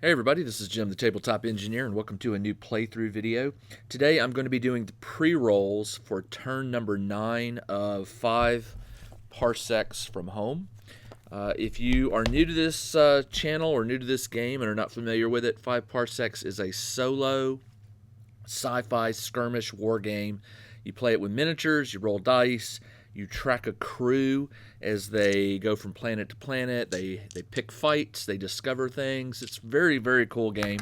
Hey everybody, this is Jim the Tabletop Engineer and welcome to a new playthrough video. Today I'm going to be doing the pre-rolls for turn number 9 of 5 Parsecs from Home. If you are new to this channel or new to this game and are not familiar with it, 5 Parsecs is a solo sci-fi skirmish war game. You play it with miniatures, you roll dice, you track a crew as they go from planet to planet. They pick fights, they discover things. It's a very, very cool game.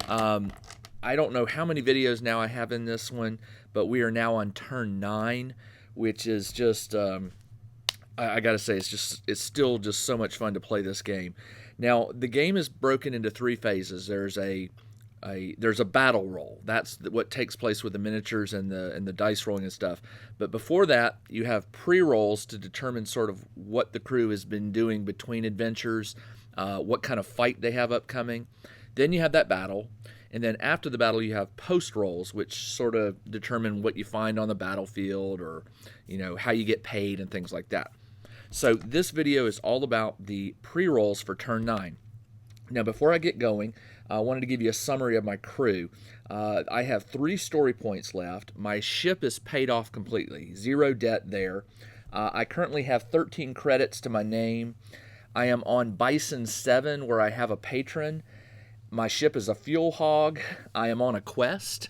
I don't know how many videos now I have in this one, but we are now on turn 9, which is just, I gotta say, it's still just so much fun to play this game. Now, the game is broken into 3 phases. There's a battle roll. That's what takes place with the miniatures and the dice rolling and stuff. But before that, you have pre-rolls to determine sort of what the crew has been doing between adventures, what kind of fight they have upcoming. Then you have that battle, and then after the battle you have post-rolls, which sort of determine what you find on the battlefield, or how you get paid and things like that. So this video is all about the pre-rolls for turn 9. Now, before I get going, I wanted to give you a summary of my crew. I have 3 story points left. My ship is paid off completely. 0 debt there. I currently have 13 credits to my name. I am on Bison 7, where I have a patron. My ship is a fuel hog. I am on a quest.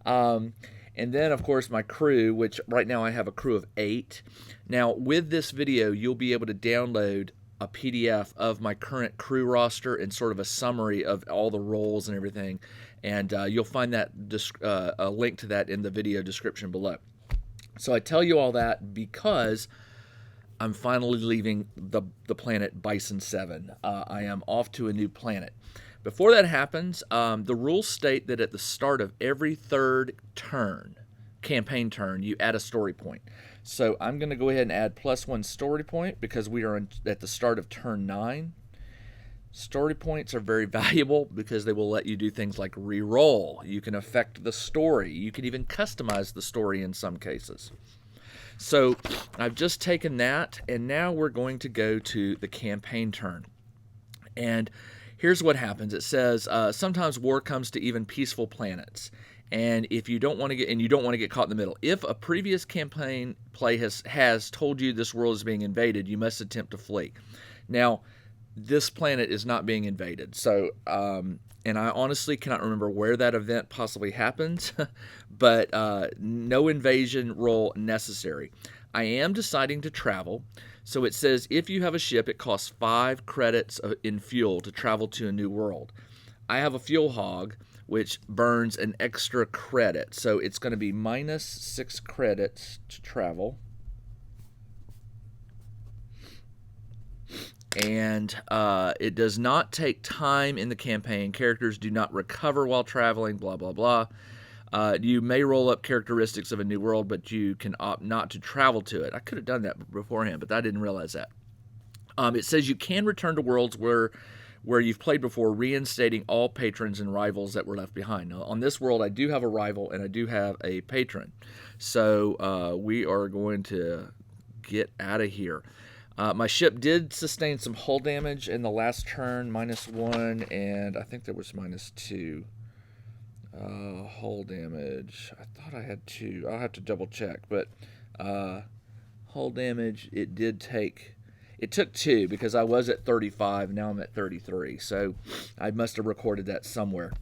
And then, of course, my crew, which right now I have a crew of 8. Now, with this video, you'll be able to download a PDF of my current crew roster and sort of a summary of all the roles and everything, and you'll find that a link to that in the video description below. So I tell you all that because I'm finally leaving the planet Bison 7. I am off to a new planet. Before that happens, the rules state that at the start of every 3rd turn, campaign turn, you add a story point. So I'm going to go ahead and add +1 story point because we are at the start of turn 9. Story points are very valuable because they will let you do things like re-roll. You can affect the story. You can even customize the story in some cases. So I've just taken that, and now we're going to go to the campaign turn. And here's what happens. It says, sometimes war comes to even peaceful planets. And if you don't want to get caught in the middle, if a previous campaign play has told you this world is being invaded, you must attempt to flee. Now, this planet is not being invaded. So, and I honestly cannot remember where that event possibly happened, but no invasion roll necessary. I am deciding to travel. So it says if you have a ship, it costs 5 credits in fuel to travel to a new world. I have a fuel hog, which burns an extra credit. So it's going to be -6 credits to travel. And it does not take time in the campaign. Characters do not recover while traveling, blah, blah, blah. You may roll up characteristics of a new world, but you can opt not to travel to it. I could have done that beforehand, but I didn't realize that. It says you can return to worlds where you've played before, reinstating all patrons and rivals that were left behind. Now, on this world, I do have a rival and I do have a patron. So we are going to get out of here. My ship did sustain some hull damage in the last turn, -1, and I think there was -2. Hull damage. I thought I had 2. I'll have to double check, but hull damage, it took 2 because I was at 35, now I'm at 33. So I must have recorded that somewhere.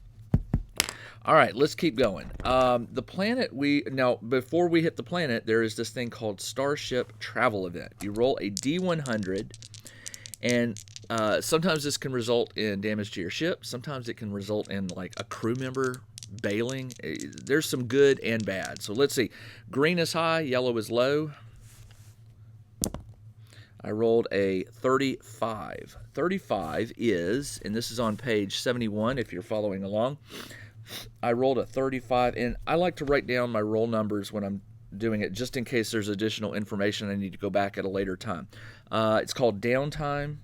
All right, let's keep going. The planet now before we hit the planet, there is this thing called Starship Travel Event. You roll a D100, and sometimes this can result in damage to your ship. Sometimes it can result in like a crew member bailing. There's some good and bad. So let's see. Green is high, yellow is low. I rolled a 35. 35 is, and this is on page 71 if you're following along, I rolled a 35, and I like to write down my roll numbers when I'm doing it just in case there's additional information I need to go back at a later time. It's called Downtime.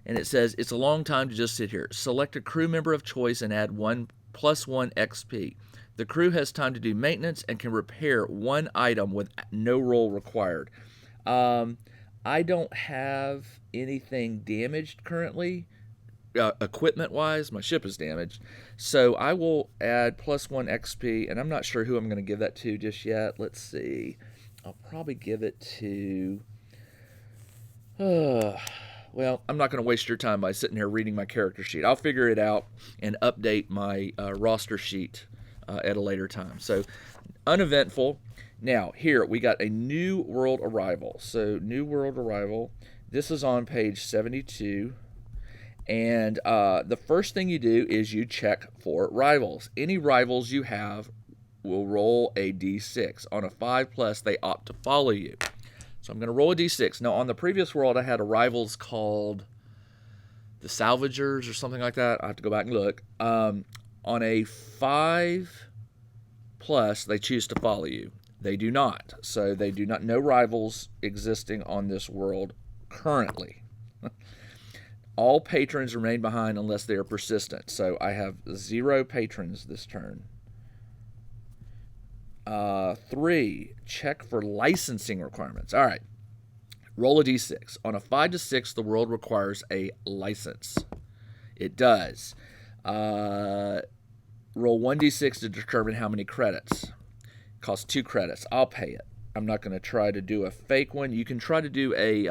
And it says, it's a long time to just sit here. Select a crew member of choice and add 1+1 XP. The crew has time to do maintenance and can repair one item with no roll required. I don't have anything damaged currently, equipment-wise. My ship is damaged. So I will add +1 XP, and I'm not sure who I'm going to give that to just yet. Let's see. I'll probably give it to... well, I'm not going to waste your time by sitting here reading my character sheet. I'll figure it out and update my roster sheet at a later time. So, uneventful. Now, here we got a new world arrival. So, new world arrival. This is on page 72. And the first thing you do is you check for rivals. Any rivals you have will roll a d6. On a 5+, they opt to follow you. So I'm going to roll a d6. Now, on the previous world, I had a rivals called the Salvagers or something like that. I have to go back and look. On a 5+, they choose to follow you. They do not. So they do not. No rivals existing on this world currently. All patrons remain behind unless they are persistent. So I have 0 patrons this turn. 3, check for licensing requirements. All right. Roll a d6. On a 5 to 6, the world requires a license. It does. Roll 1d6 to determine how many credits. It costs 2 credits. I'll pay it. I'm not going to try to do a fake one. You can try to do a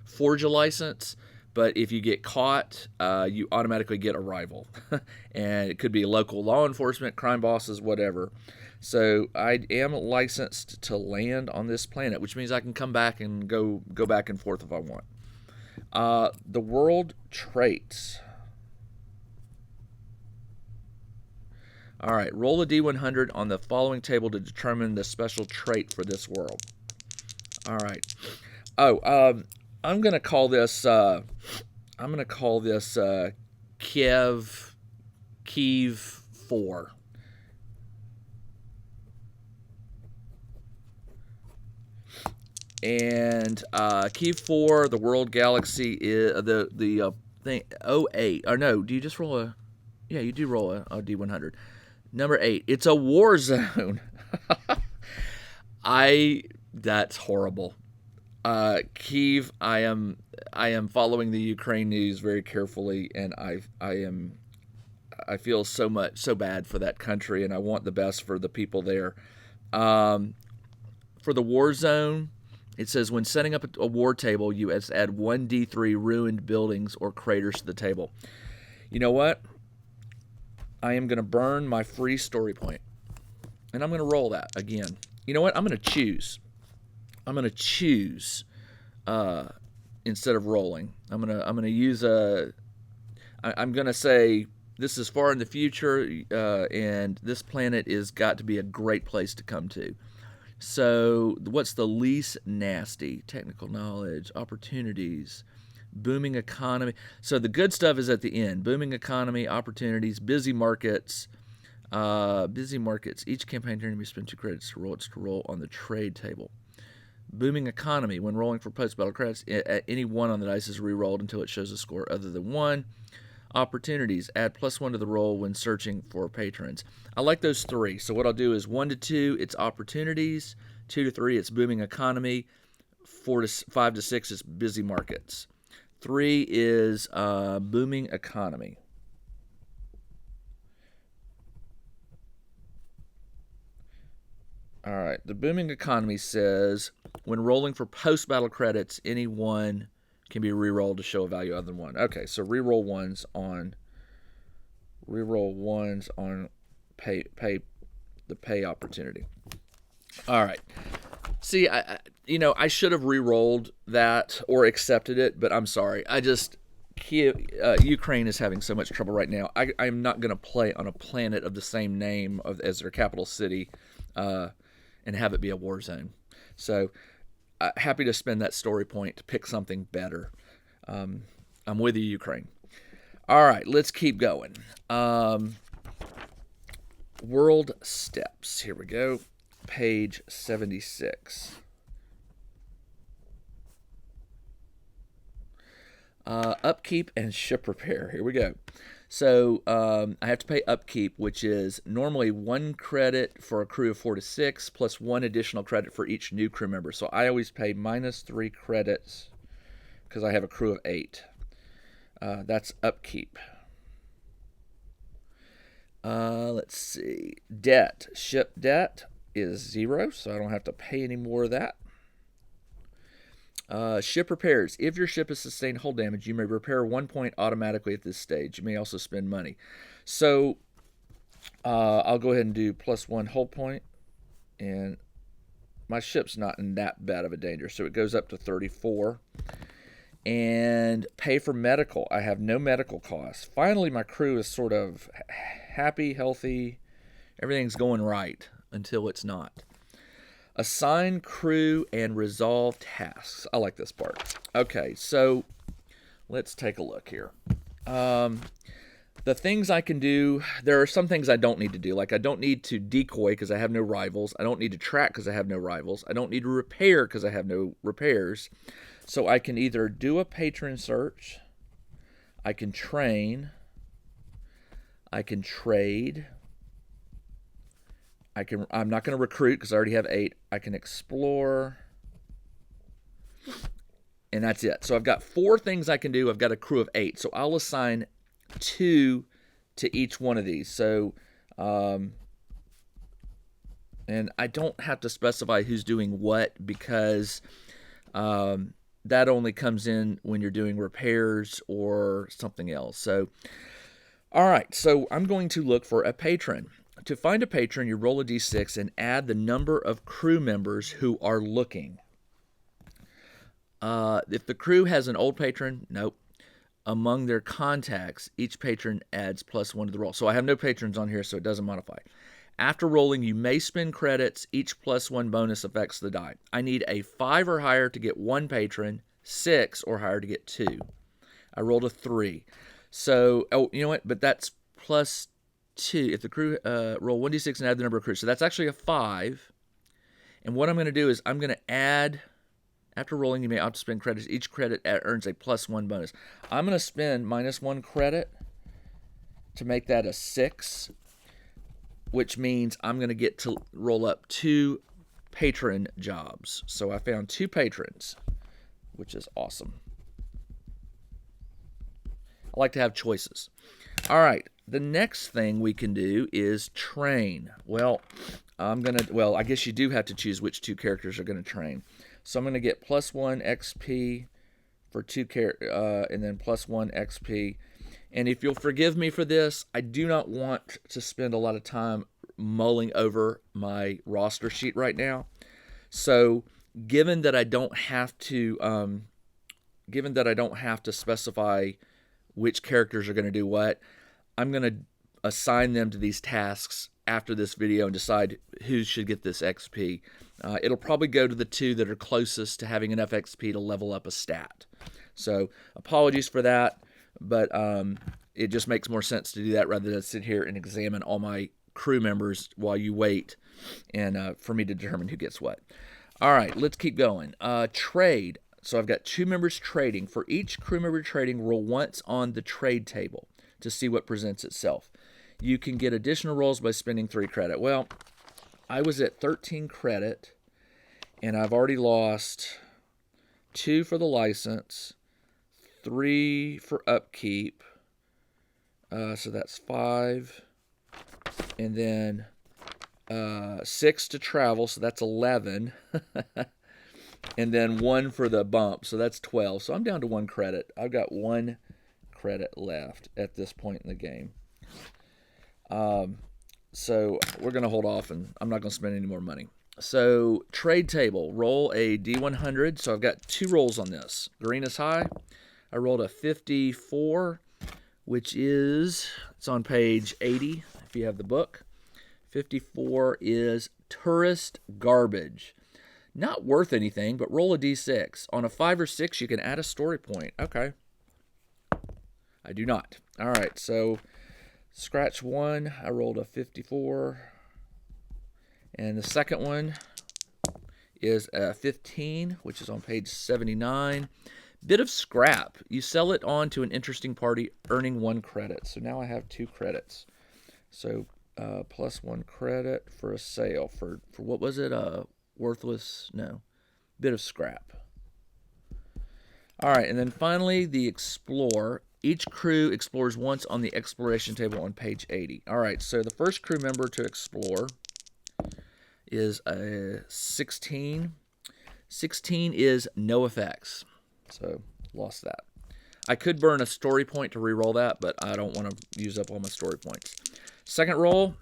forge a license, but if you get caught, you automatically get a rival. And it could be local law enforcement, crime bosses, whatever. So I am licensed to land on this planet, which means I can come back and go back and forth if I want. The world traits. All right, roll a d100 on the following table to determine the special trait for this world. All right. I'm gonna call this. Kiev 4. And Kiev 4, the world galaxy is the thing 08. Or no, do you just roll a? Yeah, you do roll a d100. Number 8. It's a war zone. That's horrible. Kiev, I am following the Ukraine news very carefully, and I feel so bad for that country, and I want the best for the people there. For the war zone, it says when setting up a war table, you add 1d3 ruined buildings or craters to the table. You know what? I am going to burn my free story point, and I'm going to roll that again. You know what? I'm going to choose. Instead of rolling. I'm gonna use I'm gonna say this is far in the future, and this planet is got to be a great place to come to. So what's the least nasty? Technical knowledge, opportunities, booming economy. So the good stuff is at the end. Booming economy, opportunities, busy markets. Each campaign turn you spend 2 credits to roll on the trade table. Booming economy. When rolling for post-battle credits, any 1 on the dice is re-rolled until it shows a score other than 1. Opportunities. Add +1 to the roll when searching for patrons. I like those 3. So what I'll do is 1 to 2, it's opportunities. 2 to 3, it's booming economy. 5 to 6 is busy markets. 3 is booming economy. All right, the booming economy says when rolling for post-battle credits, any 1 can be re-rolled to show a value other than 1. Okay, so re-roll ones on the pay opportunity. All right. See, I should have re-rolled that or accepted it, but I'm sorry. Ukraine is having so much trouble right now. I'm not going to play on a planet of the same name as their capital city. And have it be a war zone. So happy to spend that story point to pick something better. I'm with you, Ukraine. All right, let's keep going. World steps. Here we go. Page 76. Upkeep and ship repair. Here we go. So I have to pay upkeep, which is normally 1 credit for a crew of 4 to 6, plus 1 additional credit for each new crew member. So I always pay -3 credits because I have a crew of 8. That's upkeep. Let's see. Debt. Ship debt is 0, so I don't have to pay any more of that. Ship repairs. If your ship has sustained hull damage, you may repair 1 point automatically at this stage. You may also spend money. So I'll go ahead and do +1 hull point, and my ship's not in that bad of a danger, so it goes up to 34. And pay for medical. I have no medical costs. Finally, my crew is sort of happy, healthy. Everything's going right until it's not. Assign crew and resolve tasks. I like this part. Okay, so let's take a look here. The things I can do, there are some things I don't need to do. Like I don't need to decoy because I have no rivals. I don't need to track because I have no rivals. I don't need to repair because I have no repairs. So I can either do a patron search, I can train, I can trade, I'm not going to recruit because I already have 8. I can explore, and that's it. So I've got 4 things I can do. I've got a crew of 8. So I'll assign 2 to each one of these. So, and I don't have to specify who's doing what because that only comes in when you're doing repairs or something else. So, all right. So I'm going to look for a patron. To find a patron, you roll a d6 and add the number of crew members who are looking. If the crew has an old patron, nope. Among their contacts, each patron adds +1 to the roll. So I have no patrons on here, so it doesn't modify. After rolling, you may spend credits. Each +1 bonus affects the die. I need a 5 or higher to get 1 patron, 6 or higher to get 2. I rolled a 3. So, oh, you know what? But that's +2. If the crew roll 1d6 and add the number of crews. So that's actually a 5. And what I'm going to do is I'm going to add, after rolling, you may opt to spend credits. Each credit earns a +1 bonus. I'm going to spend -1 credit to make that a 6, which means I'm going to get to roll up 2 patron jobs. So I found 2 patrons, which is awesome. I like to have choices. All right. The next thing we can do is train. Well, I guess you do have to choose which 2 characters are going to train. So I'm going to get +1 XP for 2 and then +1 XP. And if you'll forgive me for this, I do not want to spend a lot of time mulling over my roster sheet right now. So, given that I don't have to specify which characters are going to do what, I'm going to assign them to these tasks after this video and decide who should get this XP. It'll probably go to the 2 that are closest to having enough XP to level up a stat. So apologies for that, but it just makes more sense to do that rather than sit here and examine all my crew members while you wait and for me to determine who gets what. All right, let's keep going. Trade. So I've got 2 members trading. For each crew member trading, roll once on the trade table to see what presents itself. You can get additional rolls by spending 3 credit. Well, I was at 13 credit, and I've already lost 2 for the license, 3 for upkeep, so that's 5, and then 6 to travel, so that's 11, and then 1 for the bump, so that's 12. So I'm down to 1 credit. I've got 1 credit left at this point in the game. So we're going to hold off, and I'm not going to spend any more money. So trade table, roll a D100. So I've got 2 rolls on this. Green is high. I rolled a 54, which is, it's on page 80 if you have the book. 54 is tourist garbage. Not worth anything, but roll a D6. On a 5 or 6, you can add a story point. Okay. I do not. All right, so scratch 1. I rolled a 54. And the second one is a 15, which is on page 79. Bit of scrap. You sell it on to an interesting party, earning 1 credit. So now I have 2 credits. So plus 1 credit for a sale. For what was it? Worthless? No. Bit of scrap. All right, and then finally the explore. Each crew explores once on the exploration table on page 80. All right, so the first crew member to explore is a 16. 16 is no effects. So lost that. I could burn a story point to re-roll that, but I don't want to use up all my story points. Second roll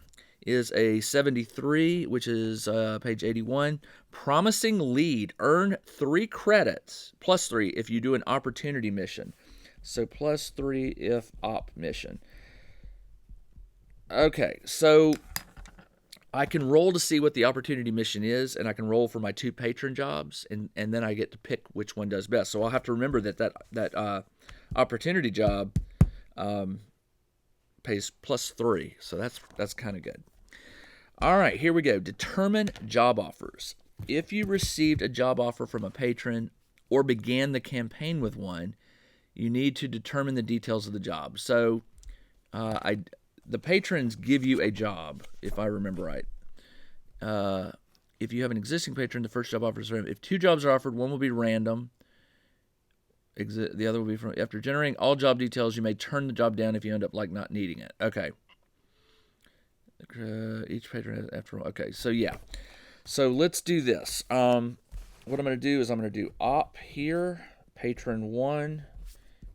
is a 73, which is page 81. Promising lead. Earn 3 credits, plus 3 if you do an opportunity mission. So plus 3 if op mission. Okay, so I can roll to see what the opportunity mission is, and I can roll for my 2 patron jobs, and then I get to pick which one does best. So I'll have to remember that opportunity job pays plus 3, so that's kind of good. All right, here we go. Determine job offers. If you received a job offer from a patron or began the campaign with one, you need to determine the details of the job. So the patrons give you a job, if I remember right. If you have an existing patron, the first job offer is random. If 2 jobs are offered, one will be random. The other will be from. After generating all job details, you may turn the job down if you end up like not needing it. Okay. Each patron has after. Okay, so yeah. So let's do this. What I'm going to do is I'm going to do op here, patron 1,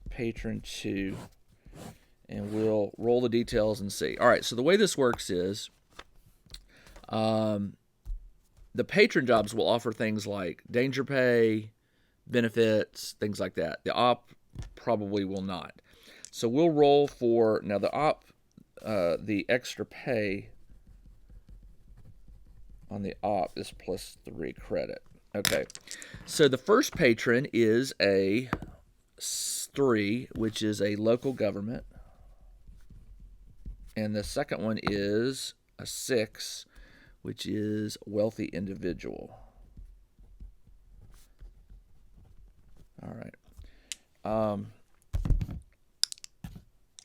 patron 2, and we'll roll the details and see. All right, so the way this works is the patron jobs will offer things like danger pay, benefits, things like that. The op probably will not. So we'll roll for, now the op, the extra pay on the op is plus 3 credit. Okay, so the first patron is a 3, which is a local government. And the second one is a 6, which is wealthy individual. All right.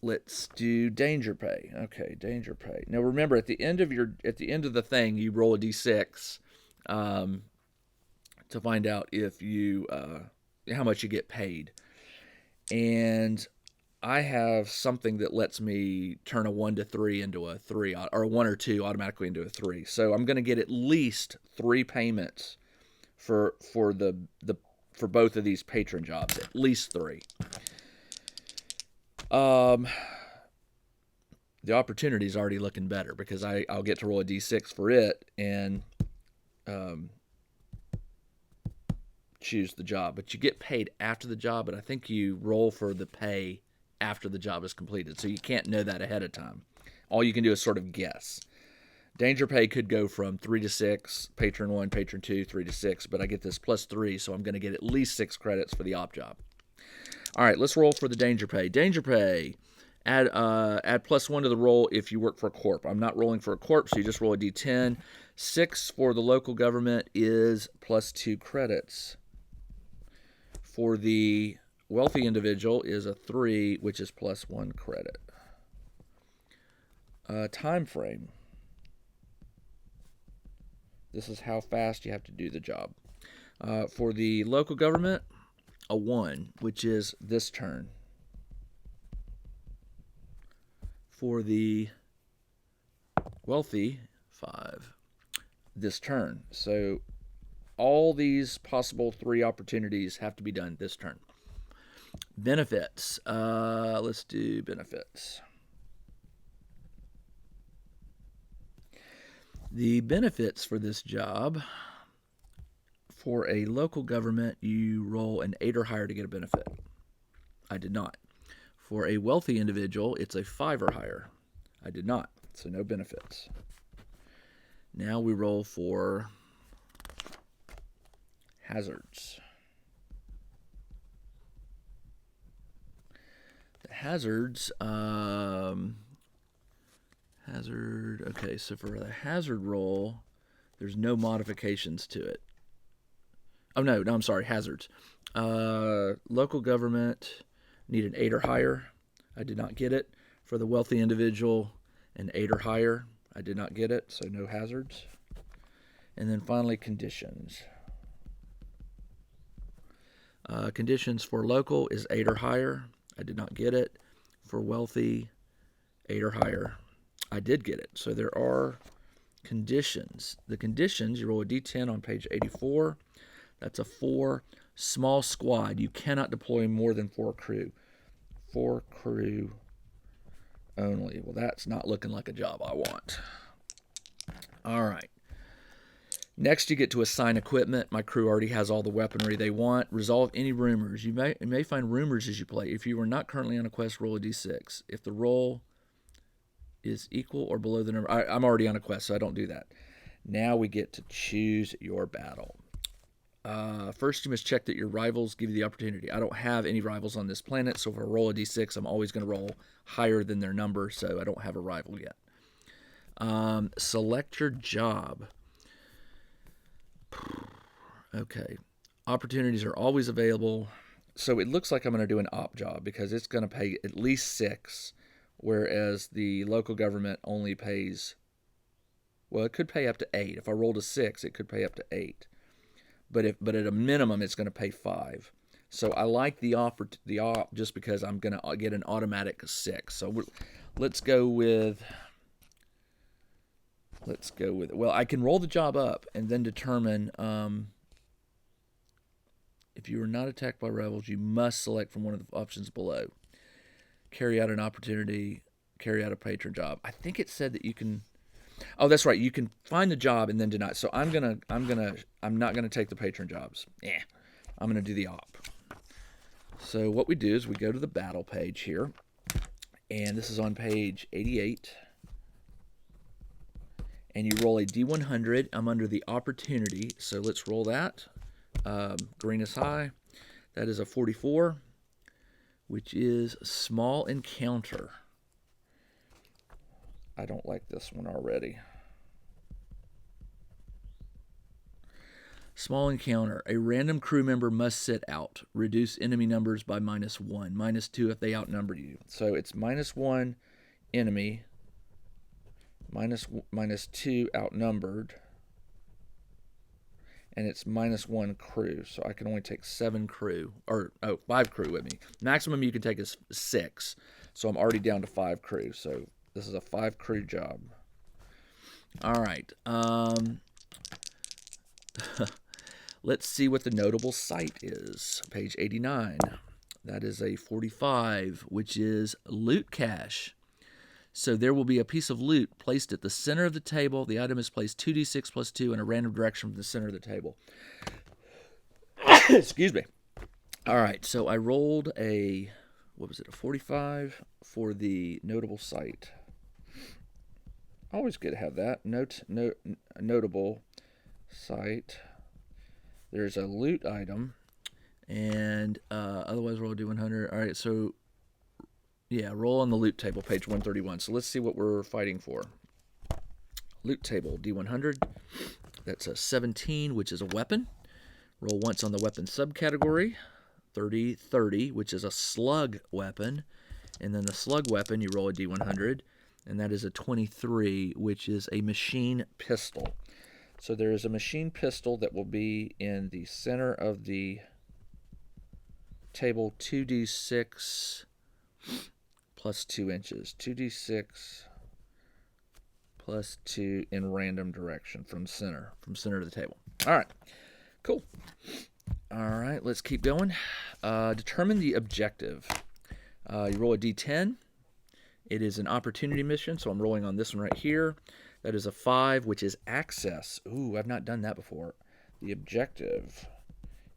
Let's do danger pay. Okay, danger pay. Now remember, at the end of the thing, you roll a d6 to find out if you how much you get paid. And I have something that lets me turn a 1 to 3 into a 3, or a 1 or 2 automatically into a 3. So I'm going to get at least 3 payments for both of these patron jobs, at least 3. The opportunity is already looking better because I'll get to roll a d6 for it and choose the job. But you get paid after the job, but I think you roll for the pay after the job is completed, so you can't know that ahead of time. All you can do is sort of guess. Danger pay could go from 3 to 6, patron 1, patron 2, 3 to 6, but I get this plus 3, so I'm going to get at least 6 credits for the op job. All right, let's roll for the danger pay. Danger pay, add plus 1 to the roll if you work for a corp. I'm not rolling for a corp, so you just roll a d10. 6 for the local government is plus 2 credits. For the wealthy individual is a 3, which is plus 1 credit. Time frame. This is how fast you have to do the job. For the local government, a 1, which is this turn. For the wealthy, 5, this turn. So all these possible 3 opportunities have to be done this turn. Benefits. Let's do benefits. The benefits for this job, for a local government, you roll an 8 or higher to get a benefit. I did not. For a wealthy individual, it's a 5 or higher. I did not, so no benefits. Now we roll for hazards. The hazards, okay, so for the hazard roll, there's no modifications to it. Oh, no, I'm sorry, hazards. Local government need an 8 or higher. I did not get it. For the wealthy individual, an 8 or higher. I did not get it, so no hazards. And then finally, conditions. Conditions for local is 8 or higher. I did not get it. For wealthy, 8 or higher. I did get it. So there are conditions. The conditions, you roll a d10 on page 84. That's a 4. Small squad. You cannot deploy more than 4 crew. 4 crew only. Well, that's not looking like a job I want. All right. Next, you get to assign equipment. My crew already has all the weaponry they want. Resolve any rumors. You may find rumors as you play. If you are not currently on a quest, roll a d6. If the roll is equal or below the number... I'm already on a quest, so I don't do that. Now we get to choose your battle. First, you must check that your rivals give you the opportunity. I don't have any rivals on this planet, so if I roll a d6, I'm always going to roll higher than their number, so I don't have a rival yet. Select your job. Okay. Opportunities are always available. So it looks like I'm going to do an op job because it's going to pay at least 6, whereas the local government only pays, well, it could pay up to 8. If I rolled a 6, it could pay up to 8. But at a minimum, it's going to pay 5. So I like the op just because I'm going to get an automatic 6. So let's go with, well, I can roll the job up and then determine if you are not attacked by rebels, you must select from one of the options below. Carry out an opportunity, carry out a patron job. I think it said that you can. Oh, that's right. You can find the job and then deny. So I'm not gonna take the patron jobs. Yeah, I'm gonna do the op. So what we do is we go to the battle page here, and this is on page 88. And you roll a D100. I'm under the opportunity, so let's roll that. Green is high. That is a 44, which is small encounter. I don't like this one already. Small encounter. A random crew member must sit out. Reduce enemy numbers by -1. -2 if they outnumber you. So it's -1 enemy, -2 outnumbered, and it's -1 crew. So I can only take 7 crew, or 5 crew with me. Maximum you can take is 6. So I'm already down to 5 crew. So this is a 5 crew job. All right. Let's see what the notable site is. Page 89. That is a 45, which is loot cache. So there will be a piece of loot placed at the center of the table. The item is placed 2d6 plus 2 in a random direction from the center of the table. Excuse me. All right, so I rolled a 45 for the notable site. Always good to have that. Notable site. There's a loot item, and otherwise roll a D100. All right, so yeah, roll on the loot table, page 131. So let's see what we're fighting for. Loot table, D100. That's a 17, which is a weapon. Roll once on the weapon subcategory. 30, which is a slug weapon. And then the slug weapon, you roll a D100. And that is a 23, which is a machine pistol. So there is a machine pistol that will be in the center of the table, 2d6 plus 2 inches. 2d6 plus 2 in random direction from center of the table. All right, cool. All right, let's keep going. Determine the objective. You roll a d10. It is an opportunity mission, so I'm rolling on this one right here. That is a 5, which is access. Ooh, I've not done that before. The objective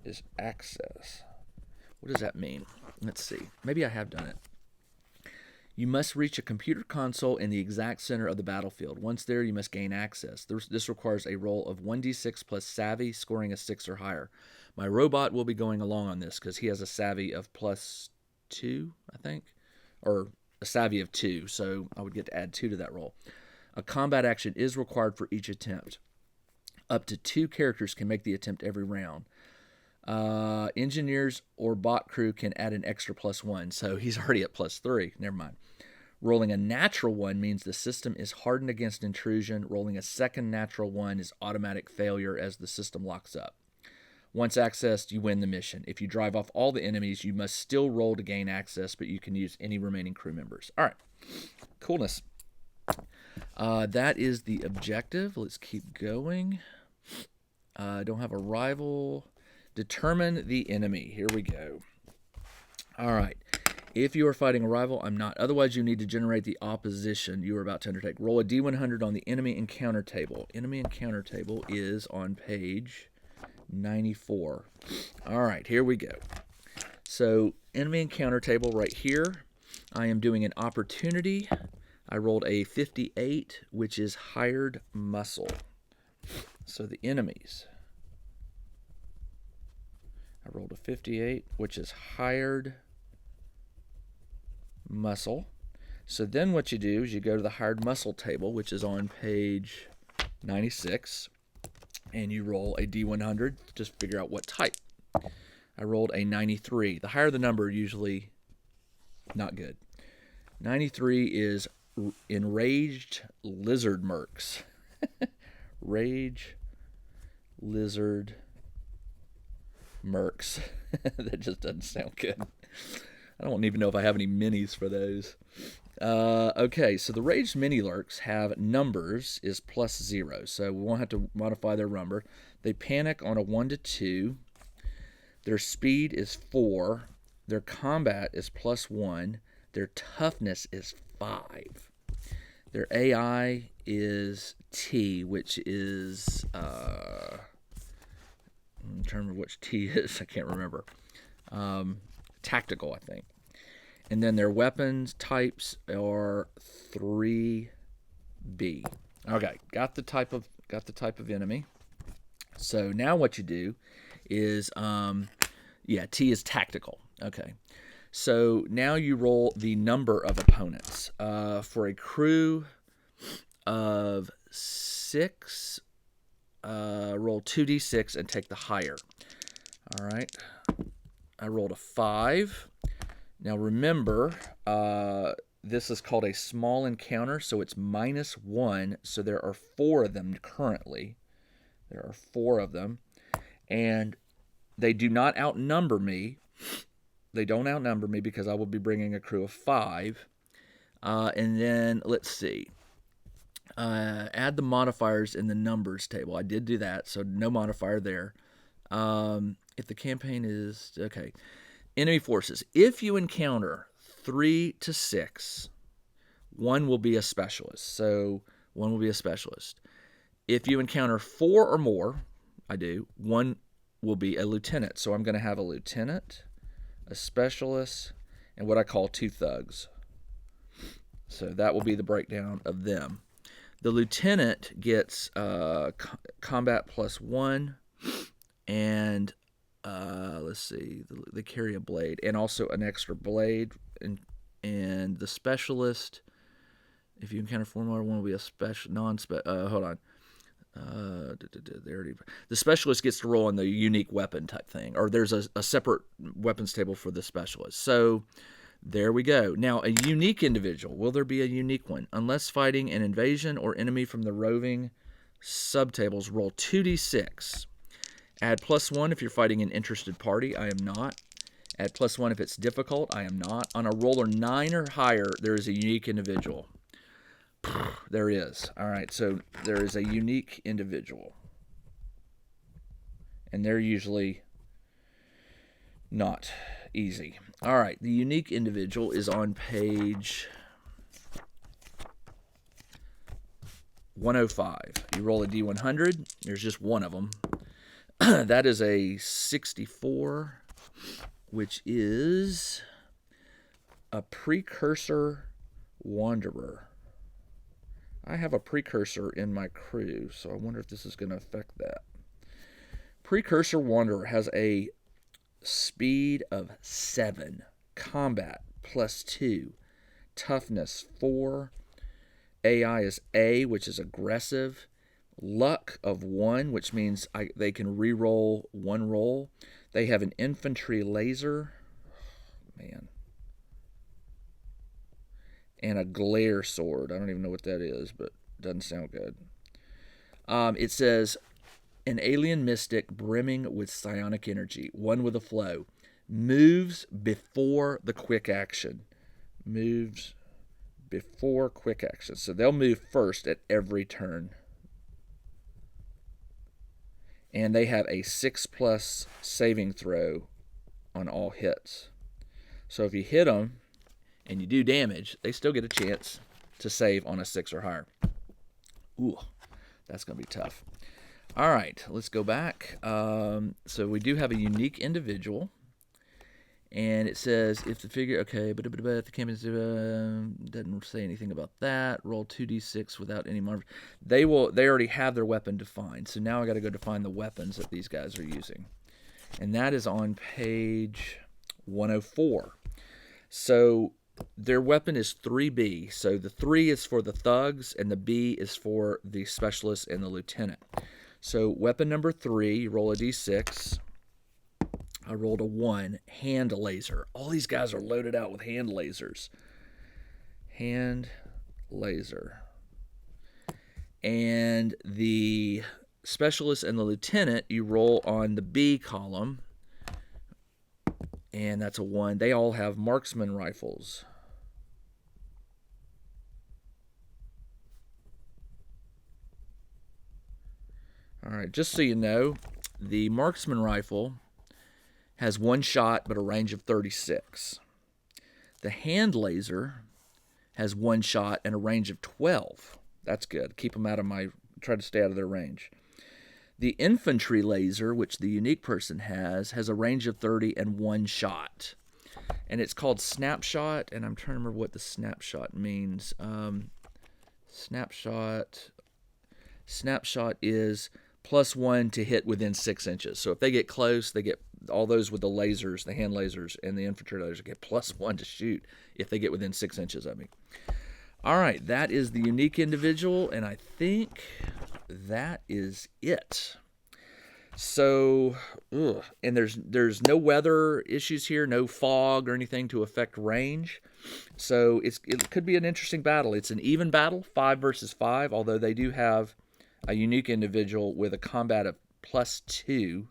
is access. What does that mean? Let's see. Maybe I have done it. You must reach a computer console in the exact center of the battlefield. Once there, you must gain access. This requires a roll of 1d6 plus savvy, scoring a 6 or higher. My robot will be going along on this because he has a savvy of +2, I think, or a savvy of 2, so I would get to add 2 to that roll. A combat action is required for each attempt. Up to 2 characters can make the attempt every round. Engineers or bot crew can add an extra +1. So he's already at +3. Never mind. Rolling a natural 1 means the system is hardened against intrusion. Rolling a second natural 1 is automatic failure as the system locks up. Once accessed, you win the mission. If you drive off all the enemies, you must still roll to gain access, but you can use any remaining crew members. All right. Coolness. That is the objective. Let's keep going. Don't have a rival. Determine the enemy. Here we go. All right. If you are fighting a rival, I'm not. Otherwise, you need to generate the opposition you are about to undertake. Roll a D100 on the enemy encounter table. Enemy encounter table is on page 94. All right, here we go. So, enemy encounter table right here. I am doing an opportunity. I rolled a 58, which is hired muscle. So, the enemies. I rolled a 58, which is hired muscle. So then what you do is you go to the hired muscle table, which is on page 96, and you roll a D100, just figure out what type. I rolled a 93. The higher the number, usually not good. 93 is enraged lizard mercs. Rage lizard mercs. That just doesn't sound good. I don't even know if I have any minis for those. Okay, so the raged mini lurks have numbers is +0, so we won't have to modify their number. They panic on a 1 to 2. Their speed is 4. Their combat is +1. Their toughness is 5. Their AI is T, which is I'm trying to remember which T is. I can't remember. Tactical, I think. And then their weapons types are 3B. Okay, got the type of enemy. So now what you do is T is tactical. Okay. So now you roll the number of opponents. For a crew of 6, roll 2d6 and take the higher. All right. I rolled a 5. Now remember, this is called a small encounter, so it's -1. So there are 4 of them currently. There are 4 of them. And they do not outnumber me. They don't outnumber me because I will be bringing a crew of 5. And then, let's see. Add the modifiers in the numbers table. I did do that, so no modifier there. If the campaign is... Okay. Enemy forces. If you encounter 3 to 6, 1 will be a specialist. So 1 will be a specialist. If you encounter 4 or more, I do, 1 will be a lieutenant. So I'm going to have a lieutenant, a specialist, and what I call 2 thugs. So that will be the breakdown of them. The lieutenant gets combat +1, and let's see, they carry a blade and also an extra blade, and the specialist, if you encounter 4 more, 1 will be a special hold on. The specialist gets to roll on the unique weapon type thing, or there's a separate weapons table for the specialist. So there we go. Now, a unique individual. Will there be a unique one? Unless fighting an invasion or enemy from the roving subtables, roll 2d6. Add +1 if you're fighting an interested party. I am not. Add +1 if it's difficult. I am not. On a roller 9 or higher, there is a unique individual. There is. All right, so there is a unique individual. And they're usually not easy. All right, the unique individual is on page 105. You roll a D100. There's just 1 of them. That is a 64, which is a precursor wanderer. I have a precursor in my crew, so I wonder if this is going to affect that. Precursor wanderer has a speed of 7, combat +2, toughness 4, AI is A, which is aggressive, luck of 1, which means they can re-roll 1 roll. They have an infantry laser, man, and a glare sword. I don't even know what that is, but it doesn't sound good. It says, an alien mystic brimming with psionic energy, one with a flow, moves before the quick action. Moves before quick action. So they'll move first at every turn. And they have a 6+ saving throw on all hits. So if you hit them and you do damage, they still get a chance to save on a 6 or higher. Ooh, that's going to be tough. All right, let's go back. So we do have a unique individual. And it says, if the figure, okay, but if the campus doesn't say anything about that, roll 2d6 without any mark. They already have their weapon defined. So now I got to go define the weapons that these guys are using. And that is on page 104. So their weapon is 3B. So the 3 is for the thugs, and the B is for the specialist and the lieutenant. So weapon number 3, you roll a d6. I rolled a 1, hand laser. All these guys are loaded out with hand lasers. Hand laser. And the specialist and the lieutenant, you roll on the B column. And that's a 1. They all have marksman rifles. All right, just so you know, the marksman rifle has 1 shot but a range of 36. The hand laser has 1 shot and a range of 12. That's good. Keep them out of try to stay out of their range. The infantry laser, which the unique person has a range of 30 and 1 shot. And it's called snapshot, and I'm trying to remember what the snapshot means. Snapshot is +1 to hit within 6 inches. So if they get close, they get all those with the lasers, the hand lasers, and the infantry lasers get +1 to shoot if they get within 6 inches of me. All right, that is the unique individual, and I think that is it. So, and there's no weather issues here, no fog or anything to affect range. So it could be an interesting battle. It's an even battle, 5 versus 5, although they do have a unique individual with a combat of +2.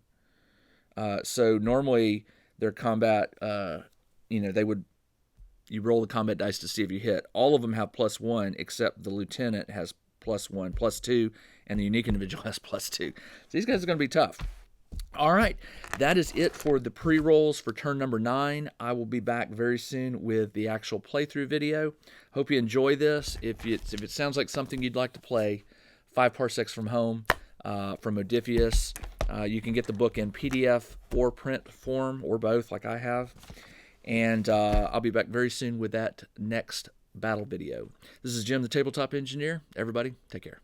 So normally their combat, you roll the combat dice to see if you hit. All of them have +1 except the lieutenant has +1, +2, and the unique individual has +2. So these guys are going to be tough. All right, that is it for the pre-rolls for turn number 9. I will be back very soon with the actual playthrough video. Hope you enjoy this. If it sounds like something you'd like to play, 5 Parsecs from Home from Odysseus. You can get the book in PDF or print form, or both, like I have. And I'll be back very soon with that next battle video. This is Jim, the Tabletop Engineer. Everybody, take care.